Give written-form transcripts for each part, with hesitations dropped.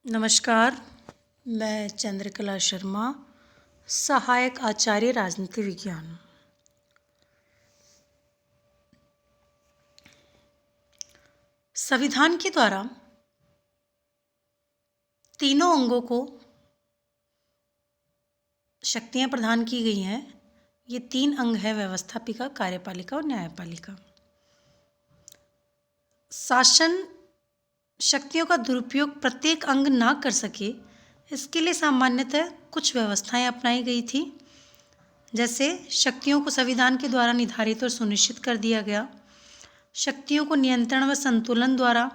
नमस्कार, मैं चंद्रकला शर्मा, सहायक आचार्य राजनीति विज्ञान। संविधान के द्वारा तीनों अंगों को शक्तियां प्रदान की गई हैं। ये तीन अंग है: व्यवस्थापिका, कार्यपालिका और न्यायपालिका। शासन शक्तियों का दुरुपयोग प्रत्येक अंग ना कर सके, इसके लिए सामान्यतः कुछ व्यवस्थाएं अपनाई गई थी। जैसे शक्तियों को संविधान के द्वारा निर्धारित और सुनिश्चित कर दिया गया। शक्तियों को नियंत्रण व संतुलन द्वारा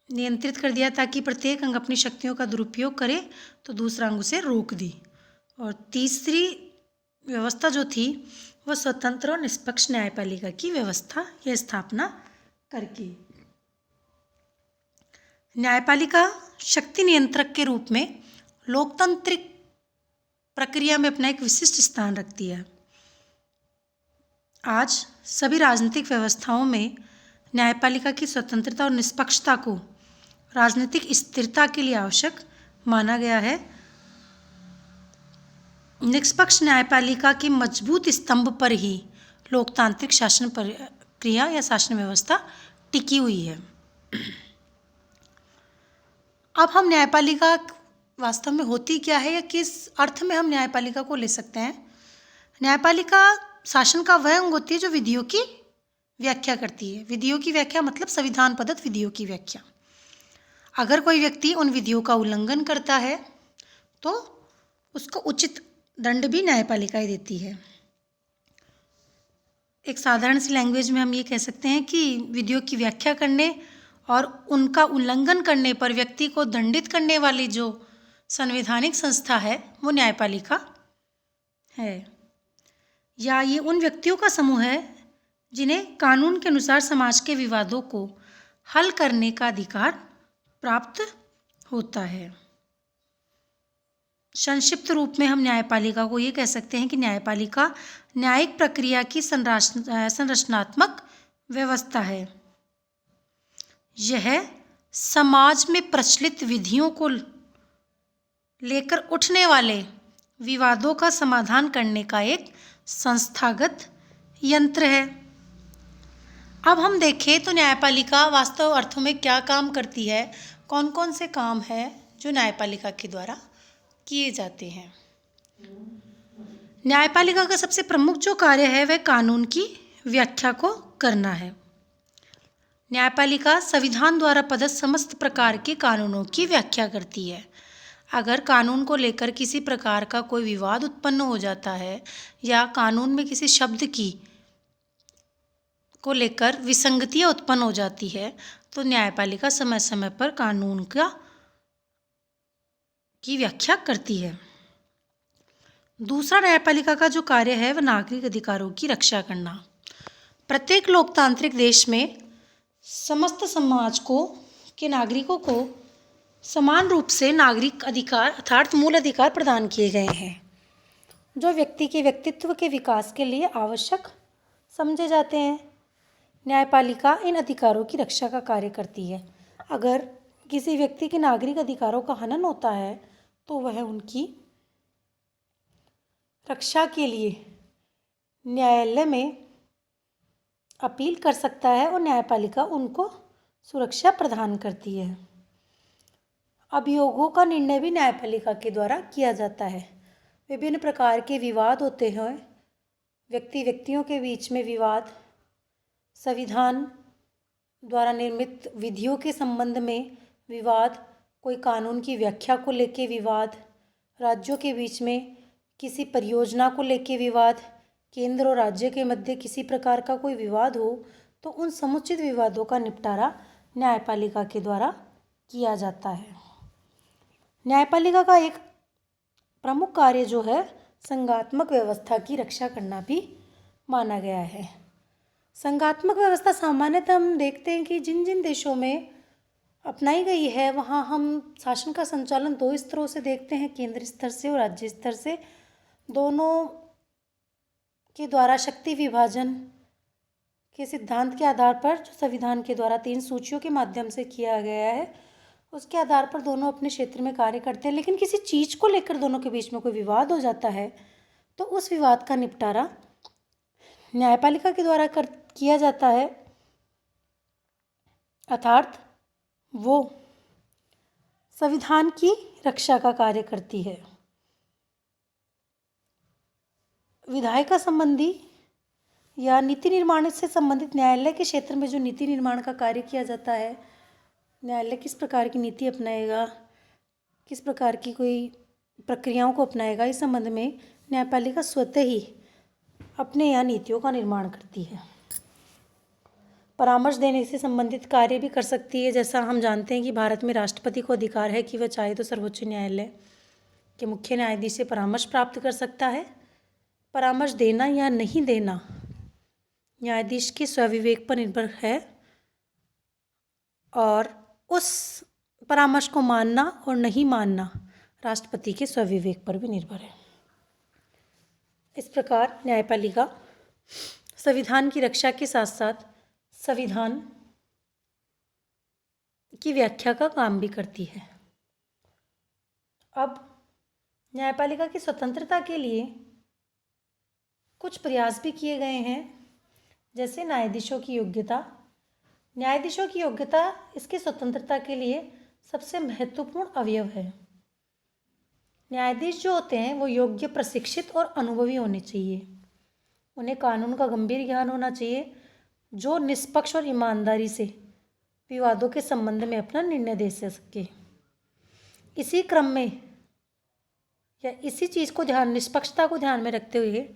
नियंत्रित कर दिया ताकि प्रत्येक अंग अपनी शक्तियों का दुरुपयोग करे तो दूसरा अंग उसे रोक दी। और तीसरी व्यवस्था जो थी वह स्वतंत्र और निष्पक्ष न्यायपालिका की व्यवस्था या स्थापना करके। न्यायपालिका शक्ति नियंत्रक के रूप में लोकतांत्रिक प्रक्रिया में अपना एक विशिष्ट स्थान रखती है। आज सभी राजनीतिक व्यवस्थाओं में न्यायपालिका की स्वतंत्रता और निष्पक्षता को राजनीतिक स्थिरता के लिए आवश्यक माना गया है। निष्पक्ष न्यायपालिका के मजबूत स्तंभ पर ही लोकतांत्रिक शासन प्रक्रिया या शासन व्यवस्था टिकी हुई है। अब हम न्यायपालिका वास्तव में होती क्या है या किस अर्थ में हम न्यायपालिका को ले सकते हैं। न्यायपालिका शासन का वह अंग होती है जो विधियों की व्याख्या करती है। विधियों की व्याख्या मतलब संविधान प्रदत्त विधियों की व्याख्या। अगर कोई व्यक्ति उन विधियों का उल्लंघन करता है तो उसको उचित दंड भी न्यायपालिका ही देती है। एक साधारण सी लैंग्वेज में हम ये कह सकते हैं कि विधियों की व्याख्या करने और उनका उल्लंघन करने पर व्यक्ति को दंडित करने वाली जो संवैधानिक संस्था है वो न्यायपालिका है। या ये उन व्यक्तियों का समूह है जिन्हें कानून के अनुसार समाज के विवादों को हल करने का अधिकार प्राप्त होता है। संक्षिप्त रूप में हम न्यायपालिका को ये कह सकते हैं कि न्यायपालिका न्यायिक प्रक्रिया की संरचनात्मक व्यवस्था है। यह समाज में प्रचलित विधियों को लेकर उठने वाले विवादों का समाधान करने का एक संस्थागत यंत्र है। अब हम देखें तो न्यायपालिका वास्तव अर्थों में क्या काम करती है, कौन कौन से काम है जो न्यायपालिका के द्वारा किए जाते हैं। न्यायपालिका का सबसे प्रमुख जो कार्य है वह कानून की व्याख्या को करना है। न्यायपालिका संविधान द्वारा प्रदत्त समस्त प्रकार के कानूनों की व्याख्या करती है। अगर कानून को लेकर किसी प्रकार का कोई विवाद उत्पन्न हो जाता है या कानून में किसी शब्द को लेकर विसंगतियां उत्पन्न हो जाती है तो न्यायपालिका समय समय पर कानून की व्याख्या करती है। दूसरा न्यायपालिका का जो कार्य है वह नागरिक अधिकारों की रक्षा करना। प्रत्येक लोकतांत्रिक देश में समस्त समाज के नागरिकों को समान रूप से नागरिक अधिकार अर्थात मूल अधिकार प्रदान किए गए हैं जो व्यक्ति के व्यक्तित्व के विकास के लिए आवश्यक समझे जाते हैं। न्यायपालिका इन अधिकारों की रक्षा का कार्य करती है। अगर किसी व्यक्ति के नागरिक अधिकारों का हनन होता है तो वह उनकी रक्षा के लिए न्यायालय में अपील कर सकता है और न्यायपालिका उनको सुरक्षा प्रदान करती है। अभियोगों का निर्णय भी न्यायपालिका के द्वारा किया जाता है। विभिन्न प्रकार के विवाद होते हैं। व्यक्तियों के बीच में विवाद, संविधान द्वारा निर्मित विधियों के संबंध में विवाद, कोई कानून की व्याख्या को लेकर विवाद, राज्यों के बीच में किसी परियोजना को लेकर विवाद, केंद्र और राज्य के मध्य किसी प्रकार का कोई विवाद हो तो उन समुचित विवादों का निपटारा न्यायपालिका के द्वारा किया जाता है। न्यायपालिका का एक प्रमुख कार्य जो है संघात्मक व्यवस्था की रक्षा करना भी माना गया है। संघात्मक व्यवस्था सामान्यतः हम देखते हैं कि जिन जिन देशों में अपनाई गई है वहाँ हम शासन का संचालन दो स्तरों से देखते हैं, केंद्र स्तर से और राज्य स्तर से। दोनों के द्वारा शक्ति विभाजन के सिद्धांत के आधार पर जो संविधान के द्वारा 3 सूचियों के माध्यम से किया गया है उसके आधार पर दोनों अपने क्षेत्र में कार्य करते हैं, लेकिन किसी चीज़ को लेकर दोनों के बीच में कोई विवाद हो जाता है तो उस विवाद का निपटारा न्यायपालिका के द्वारा किया जाता है, अर्थात वो संविधान की रक्षा का कार्य करती है। विधायिका संबंधी या नीति निर्माण से संबंधित न्यायालय के क्षेत्र में जो नीति निर्माण का कार्य किया जाता है, न्यायालय किस प्रकार की नीति अपनाएगा, किस प्रकार की कोई प्रक्रियाओं को अपनाएगा, इस संबंध में न्यायपालिका स्वतः ही अपने यहाँ नीतियों का निर्माण करती है। परामर्श देने से संबंधित कार्य भी कर सकती है। जैसा हम जानते हैं कि भारत में राष्ट्रपति को अधिकार है कि वह चाहे तो सर्वोच्च न्यायालय के मुख्य न्यायाधीश से परामर्श प्राप्त कर सकता है। परामर्श देना या नहीं देना न्यायाधीश के स्वविवेक पर निर्भर है और उस परामर्श को मानना और नहीं मानना राष्ट्रपति के स्वविवेक पर भी निर्भर है। इस प्रकार न्यायपालिका संविधान की रक्षा के साथ साथ संविधान की व्याख्या का काम भी करती है। अब न्यायपालिका की स्वतंत्रता के लिए कुछ प्रयास भी किए गए हैं, जैसे न्यायाधीशों की योग्यता। न्यायाधीशों की योग्यता इसकी स्वतंत्रता के लिए सबसे महत्वपूर्ण अवयव है। न्यायाधीश जो होते हैं वो योग्य, प्रशिक्षित और अनुभवी होने चाहिए। उन्हें कानून का गंभीर ज्ञान होना चाहिए, जो निष्पक्ष और ईमानदारी से विवादों के संबंध में अपना निर्णय दे सके। इसी क्रम में या इसी चीज़ को निष्पक्षता को ध्यान में रखते हुए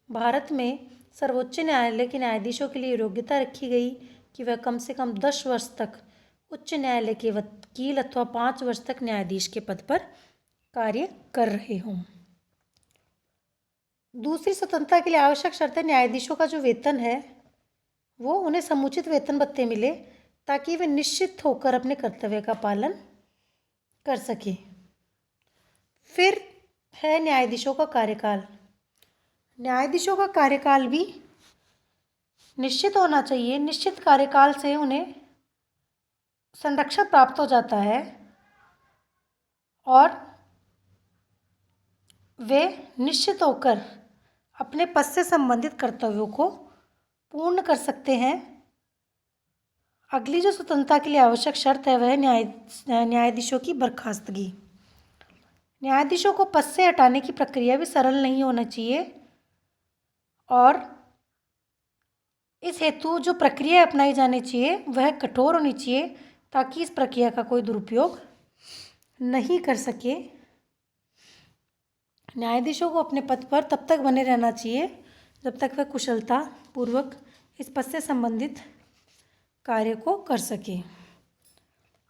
भारत में सर्वोच्च न्यायालय के न्यायाधीशों के लिए योग्यता रखी गई कि वह कम से कम 10 वर्ष तक उच्च न्यायालय के वकील अथवा 5 वर्ष तक न्यायाधीश के पद पर कार्य कर रहे हों। दूसरी स्वतंत्रता के लिए आवश्यक शर्त है न्यायाधीशों का जो वेतन है वो उन्हें समुचित वेतन भत्ते मिले, ताकि वे निश्चित होकर अपने कर्तव्य का पालन कर सकें। फिर है न्यायाधीशों का कार्यकाल। न्यायाधीशों का कार्यकाल भी निश्चित होना चाहिए। निश्चित कार्यकाल से उन्हें संरक्षण प्राप्त हो जाता है और वे निश्चित होकर अपने पद से संबंधित कर्तव्यों को पूर्ण कर सकते हैं। अगली जो स्वतंत्रता के लिए आवश्यक शर्त है वह न्यायाधीशों की बर्खास्तगी। न्यायाधीशों को पद से हटाने की प्रक्रिया भी सरल नहीं होना चाहिए और इस हेतु जो प्रक्रिया अपनाई जानी चाहिए वह कठोर होनी चाहिए, ताकि इस प्रक्रिया का कोई दुरुपयोग नहीं कर सके। न्यायाधीशों को अपने पद पर तब तक बने रहना चाहिए जब तक वह कुशलता पूर्वक इस पद से संबंधित कार्य को कर सके।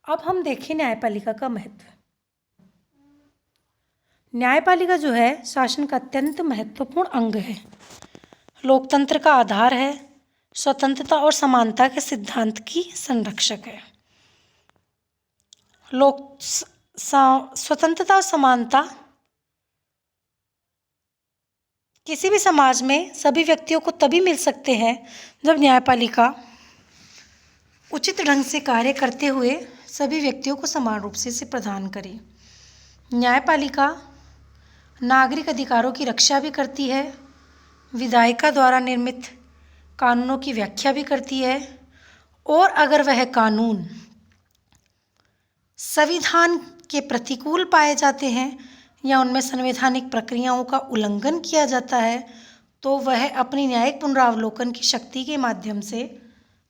अब हम देखें न्यायपालिका का महत्व। न्यायपालिका जो है शासन का अत्यंत महत्वपूर्ण अंग है, लोकतंत्र का आधार है, स्वतंत्रता और समानता के सिद्धांत की संरक्षक है। स्वतंत्रता और समानता किसी भी समाज में सभी व्यक्तियों को तभी मिल सकते हैं जब न्यायपालिका उचित ढंग से कार्य करते हुए सभी व्यक्तियों को समान रूप से इसे प्रदान करे। न्यायपालिका नागरिक अधिकारों की रक्षा भी करती है, विधायिका द्वारा निर्मित कानूनों की व्याख्या भी करती है और अगर वह कानून संविधान के प्रतिकूल पाए जाते हैं या उनमें संवैधानिक प्रक्रियाओं का उल्लंघन किया जाता है तो वह अपनी न्यायिक पुनरावलोकन की शक्ति के माध्यम से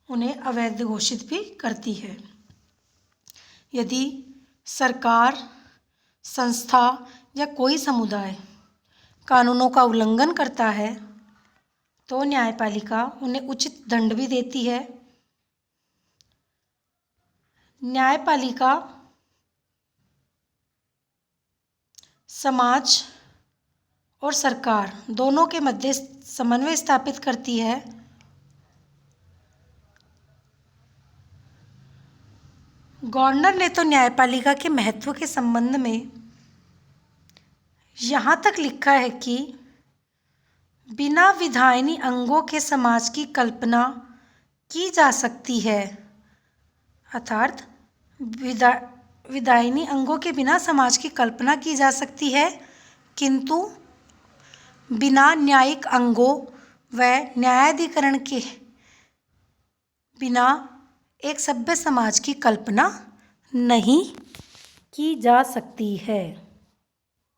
उन्हें अवैध घोषित भी करती है। यदि सरकार, संस्था या कोई समुदाय कानूनों का उल्लंघन करता है तो न्यायपालिका उन्हें उचित दंड भी देती है। न्यायपालिका समाज और सरकार दोनों के मध्य समन्वय स्थापित करती है। गवर्नर ने तो न्यायपालिका के महत्व के संबंध में यहाँ तक लिखा है कि बिना विधायनी अंगों के समाज की कल्पना की जा सकती है, अर्थात विधायिनी अंगों के बिना समाज की कल्पना की जा सकती है, किंतु बिना न्यायिक अंगों व न्यायाधिकरण के बिना एक सभ्य समाज की कल्पना नहीं की जा सकती है।